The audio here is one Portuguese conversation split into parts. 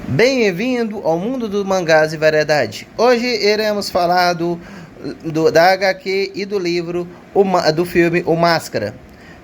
Bem-vindo ao mundo do mangás e variedade. Hoje iremos falar da HQ e do livro, do filme O Máscara.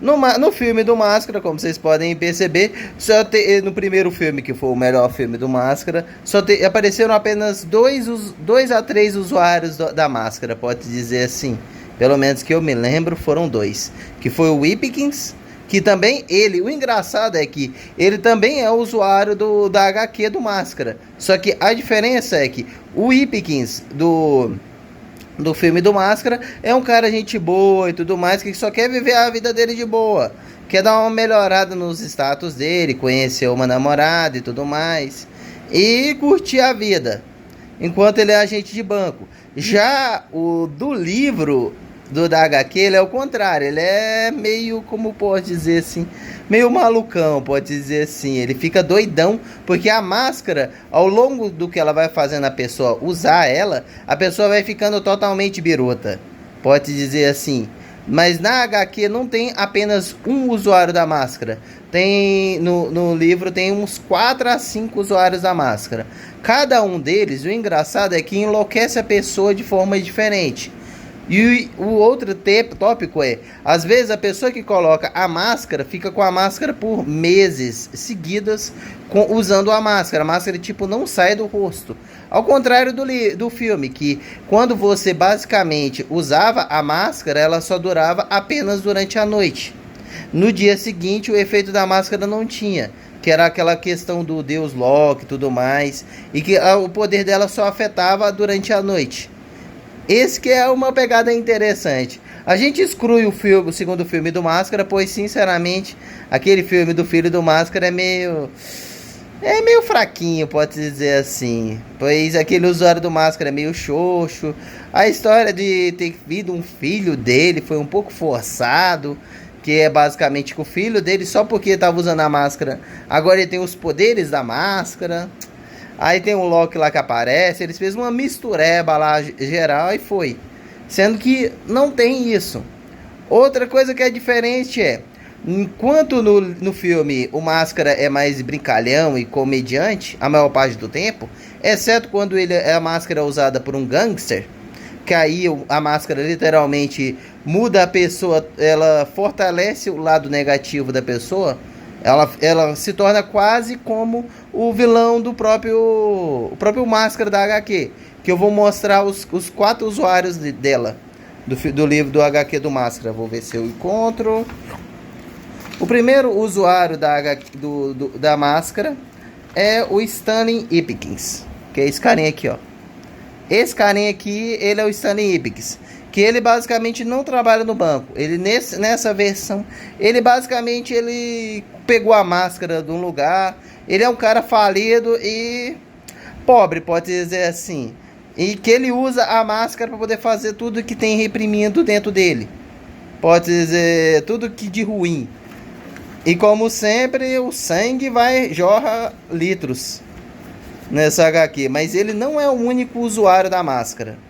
No filme do Máscara, como vocês podem perceber, no primeiro filme, que foi o melhor filme do Máscara, apareceram apenas dois a três usuários da Máscara, pode dizer assim. Pelo menos que eu me lembro, foram dois. Que foi o Whippikins, que também o engraçado é que ele também é usuário da HQ do Máscara. Só que a diferença é que o Whippikins do filme do Máscara é um cara gente boa e tudo mais, que só quer viver a vida dele de boa. Quer dar uma melhorada nos status dele, conhecer uma namorada e tudo mais. E curtir a vida, enquanto ele é agente de banco. Já o do livro da HQ, ele é o contrário. Ele é meio, como pode dizer assim, meio malucão, pode dizer assim. Ele fica doidão, porque a máscara, ao longo do que ela vai fazendo a pessoa usar ela, a pessoa vai ficando totalmente birota, pode dizer assim. Mas na HQ não tem apenas um usuário da máscara. No livro tem uns 4 a 5 usuários da máscara. Cada um deles, o engraçado é que enlouquece a pessoa de forma diferente. E o outro tópico é, às vezes a pessoa que coloca a máscara fica com a máscara por meses seguidas usando a máscara tipo não sai do rosto. Ao contrário do filme, que quando você basicamente usava a máscara, ela só durava apenas durante a noite. No dia seguinte o efeito da máscara não tinha, que era aquela questão do Deus Loki e tudo mais, e que o poder dela só afetava durante a noite. Esse que é uma pegada interessante. A gente exclui o segundo filme do Máscara, pois sinceramente aquele filme do Filho do Máscara é meio fraquinho, pode dizer assim. Pois aquele usuário do Máscara é meio xoxo. A história de ter vindo um filho dele foi um pouco forçado, que é basicamente que o filho dele, só porque estava usando a máscara, agora ele tem os poderes da máscara. Aí tem o Loki lá que aparece, eles fez uma mistureba lá geral e foi. Sendo que não tem isso. Outra coisa que é diferente é, enquanto no filme o Máscara é mais brincalhão e comediante, a maior parte do tempo, exceto quando a máscara é usada por um gangster, que aí a máscara literalmente muda a pessoa, ela fortalece o lado negativo da pessoa. Ela se torna quase como o vilão do próprio Máscara da HQ. Que eu vou mostrar os 4 usuários dela. Do livro do HQ do Máscara. Vou ver se eu encontro. O primeiro usuário da Máscara é o Stanley Ipkiss. Que é esse carinha aqui, ó. Esse carinha aqui, ele é o Stanley Ipkiss. Que ele basicamente não trabalha no banco. Ele nessa versão, ele basicamente pegou a máscara de um lugar. Ele é um cara falido e pobre, pode dizer assim. E que ele usa a máscara para poder fazer tudo que tem reprimindo dentro dele. Pode dizer tudo que de ruim. E como sempre, o sangue jorra litros nessa HQ. Mas ele não é o único usuário da máscara.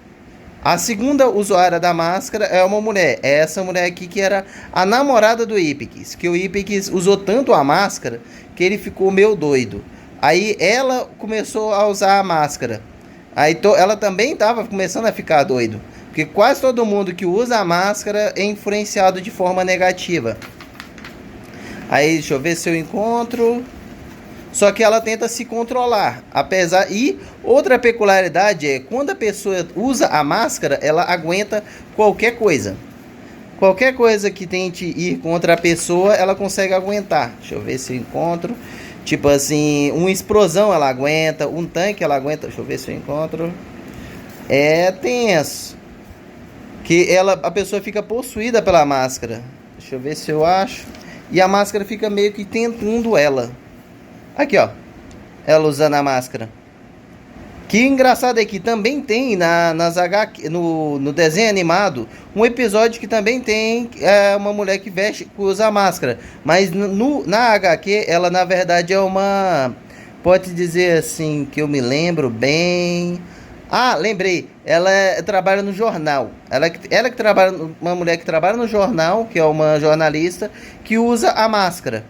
A segunda usuária da máscara é uma mulher. É essa mulher aqui que era a namorada do Ipkiss. Que o Ipkiss usou tanto a máscara que ele ficou meio doido. Aí ela começou a usar a máscara. Aí ela também estava começando a ficar doido. Porque quase todo mundo que usa a máscara é influenciado de forma negativa. Aí deixa eu ver se eu encontro. Só que ela tenta se controlar, e outra peculiaridade é, quando a pessoa usa a máscara, ela aguenta qualquer coisa. Qualquer coisa que tente ir contra a pessoa, ela consegue aguentar. Deixa eu ver se eu encontro. Tipo assim, uma explosão ela aguenta, um tanque ela aguenta. Deixa eu ver se eu encontro. É tenso. Que a pessoa fica possuída pela máscara. Deixa eu ver se eu acho. E a máscara fica meio que tentando ela. Aqui, ó. Ela usando a máscara. Que engraçado é que também tem nas HQ, no desenho animado um episódio que também tem uma mulher que usa a máscara. Mas na HQ, ela na verdade é uma... Pode dizer assim, que eu me lembro bem... Ah, lembrei. Ela trabalha no jornal. Ela que trabalha... Uma mulher que trabalha no jornal, que é uma jornalista, que usa a máscara.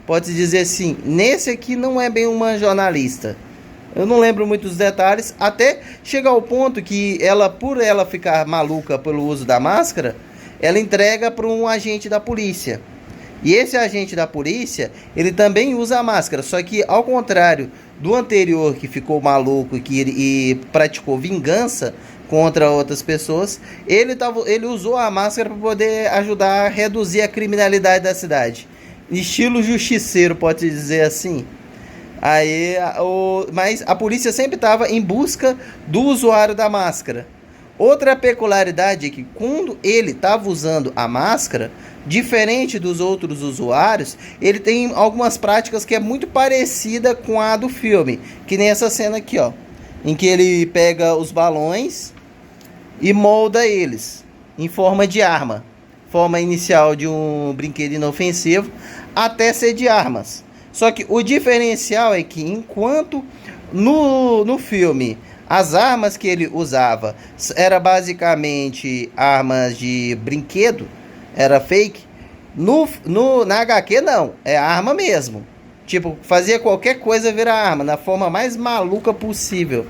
Pode dizer assim, nesse aqui não é bem uma jornalista. Eu não lembro muito dos detalhes, até chegar ao ponto que ela, por ela ficar maluca pelo uso da máscara, ela entrega para um agente da polícia. E esse agente da polícia, ele também usa a máscara, só que ao contrário do anterior que ficou maluco e praticou vingança contra outras pessoas, ele usou a máscara para poder ajudar a reduzir a criminalidade da cidade. Estilo justiceiro, pode dizer assim. Mas a polícia sempre estava em busca do usuário da máscara. Outra peculiaridade é que quando ele estava usando a máscara, diferente dos outros usuários, ele tem algumas práticas que é muito parecida com a do filme, que nem essa cena aqui, ó, em que ele pega os balões e molda eles em forma de arma, forma inicial de um brinquedo inofensivo, até ser de armas. Só que o diferencial é que enquanto no filme as armas que ele usava era basicamente armas de brinquedo, era fake, na HQ não, é arma mesmo. Tipo, fazia qualquer coisa virar arma, na forma mais maluca possível.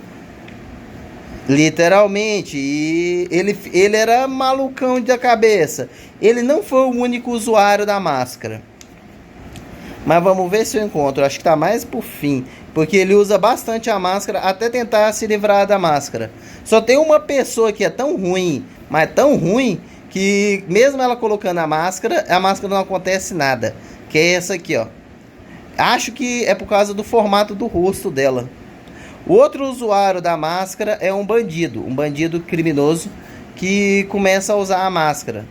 Literalmente, e ele era malucão da cabeça. Ele não foi o único usuário da máscara. Mas vamos ver se eu encontro. Acho que tá mais por fim. Porque ele usa bastante a máscara até tentar se livrar da máscara. Só tem uma pessoa que é tão ruim, mas tão ruim, que mesmo ela colocando a máscara não acontece nada. Que é essa aqui, ó. Acho que é por causa do formato do rosto dela. O outro usuário da máscara é um bandido criminoso que começa a usar a máscara.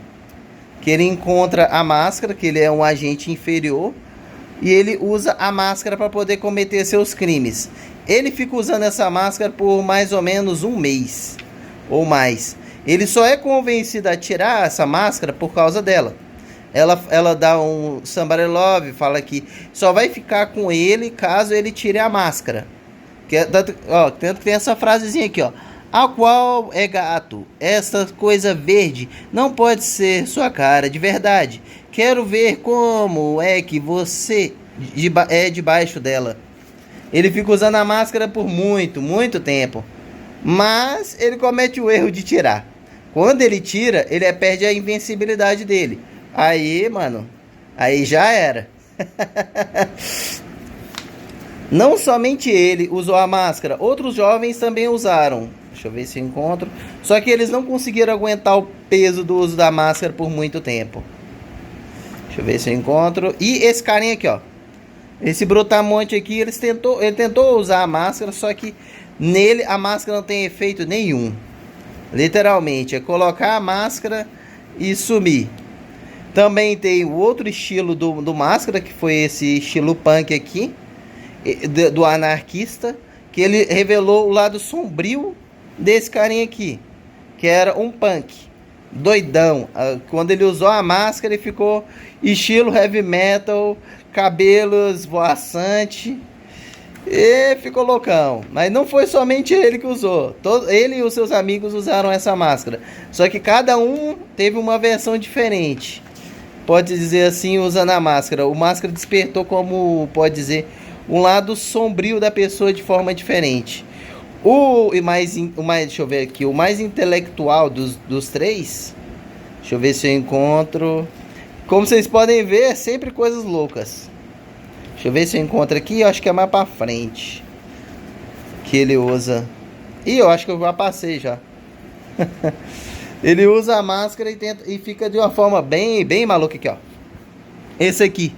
Que ele encontra a máscara, que ele é um agente inferior, e ele usa a máscara para poder cometer seus crimes. Ele fica usando essa máscara por mais ou menos um mês ou mais. Ele só é convencido a tirar essa máscara por causa dela. Ela dá um somebody love, fala que só vai ficar com ele caso ele tire a máscara. Tanto que tem essa frasezinha aqui, ó. A qual é gato? Essa coisa verde não pode ser sua cara de verdade. Quero ver como é que você é debaixo dela. Ele fica usando a máscara por muito, muito tempo. Mas ele comete o erro de tirar. Quando ele tira, ele perde a invencibilidade dele. Aí, mano, aí já era. Não somente ele usou a máscara, outros jovens também usaram. Deixa eu ver se eu encontro. Só que eles não conseguiram aguentar o peso do uso da máscara por muito tempo. Deixa eu ver se eu encontro. E esse carinha aqui, ó. Esse brutamonte aqui, ele tentou usar a máscara, só que nele a máscara não tem efeito nenhum. Literalmente, é colocar a máscara e sumir. Também tem o outro estilo do máscara, que foi esse estilo punk aqui, do anarquista, que ele revelou o lado sombrio desse carinha aqui, que era um punk doidão. Quando ele usou a máscara, ele ficou estilo heavy metal, cabelos voaçante, e ficou loucão. Mas não foi somente ele que usou, ele e os seus amigos usaram essa máscara, só que cada um teve uma versão diferente, pode dizer assim, usando a máscara. O máscara despertou, como pode dizer, um lado sombrio da pessoa de forma diferente. Deixa eu ver aqui, o mais intelectual dos três. Deixa eu ver se eu encontro. Como vocês podem ver, é sempre coisas loucas. Deixa eu ver se eu encontro aqui. Eu acho que é mais pra frente que ele usa. E eu acho que eu já passei já. Ele usa a máscara e fica de uma forma bem maluca aqui, ó. Esse aqui.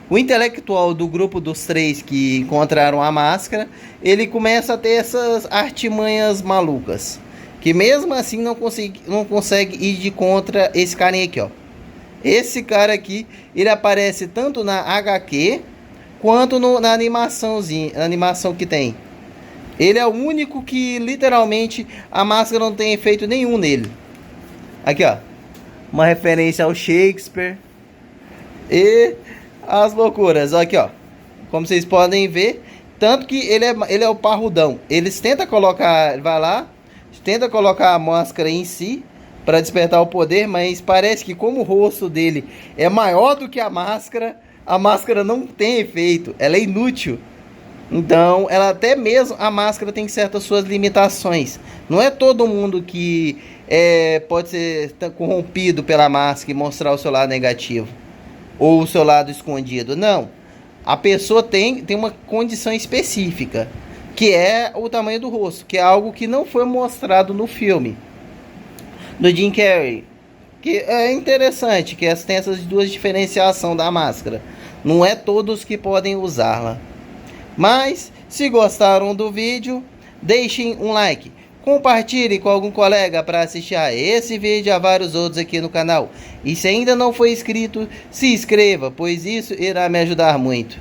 O intelectual do grupo dos três que encontraram a máscara, ele começa a ter essas artimanhas malucas, que mesmo assim não consegue ir de contra esse carinha aqui, ó. Esse cara aqui, ele aparece tanto na HQ quanto na animação que tem. Ele é o único que literalmente a máscara não tem efeito nenhum nele. Aqui, ó, uma referência ao Shakespeare e as loucuras. Aqui, ó, como vocês podem ver, tanto que ele é o parrudão. Eles tentam colocar, vai lá, tenta colocar a máscara em si para despertar o poder, mas parece que como o rosto dele é maior do que a máscara não tem efeito, ela é inútil. Então, ela até mesmo a máscara tem certas suas limitações. Não é todo mundo que pode ser corrompido pela máscara e mostrar o seu lado negativo ou o seu lado escondido. Não. A pessoa tem uma condição específica, que é o tamanho do rosto, que é algo que não foi mostrado no filme do Jim Carrey. Que é interessante que tem essas duas diferenciações da máscara. Não é todos que podem usá-la. Mas, se gostaram do vídeo, deixem um like. Compartilhe com algum colega para assistir a esse vídeo e a vários outros aqui no canal. E se ainda não for inscrito, se inscreva, pois isso irá me ajudar muito.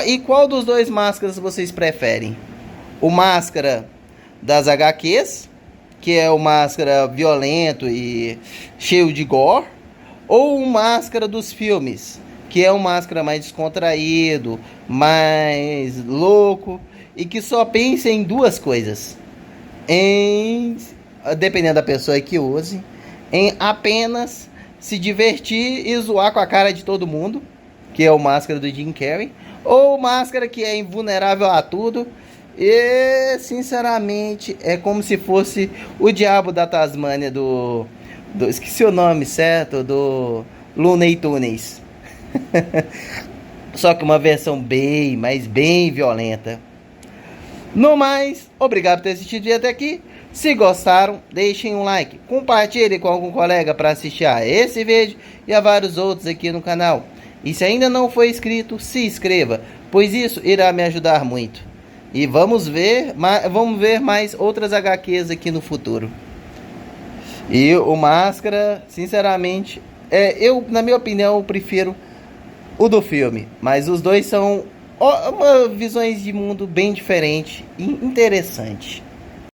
E qual dos dois máscaras vocês preferem? O máscara das HQs, que é o máscara violento e cheio de gore, ou o máscara dos filmes, que é um máscara mais descontraído, mais louco e que só pensa em duas coisas, dependendo da pessoa que use, em apenas se divertir e zoar com a cara de todo mundo, que é o máscara do Jim Carrey, ou máscara que é invulnerável a tudo e sinceramente é como se fosse o diabo da Tasmânia esqueci o nome certo, do Looney Tunes. Só que uma versão bem violenta. No mais, obrigado por ter assistido até aqui. Se gostaram, deixem um like. Compartilhe com algum colega para assistir a esse vídeo e a vários outros aqui no canal. E se ainda não for inscrito, se inscreva, pois isso irá me ajudar muito. E vamos ver mais outras HQs aqui no futuro. E o Máscara, sinceramente, na minha opinião, eu prefiro o do filme, mas os dois são visões de mundo bem diferentes e interessantes.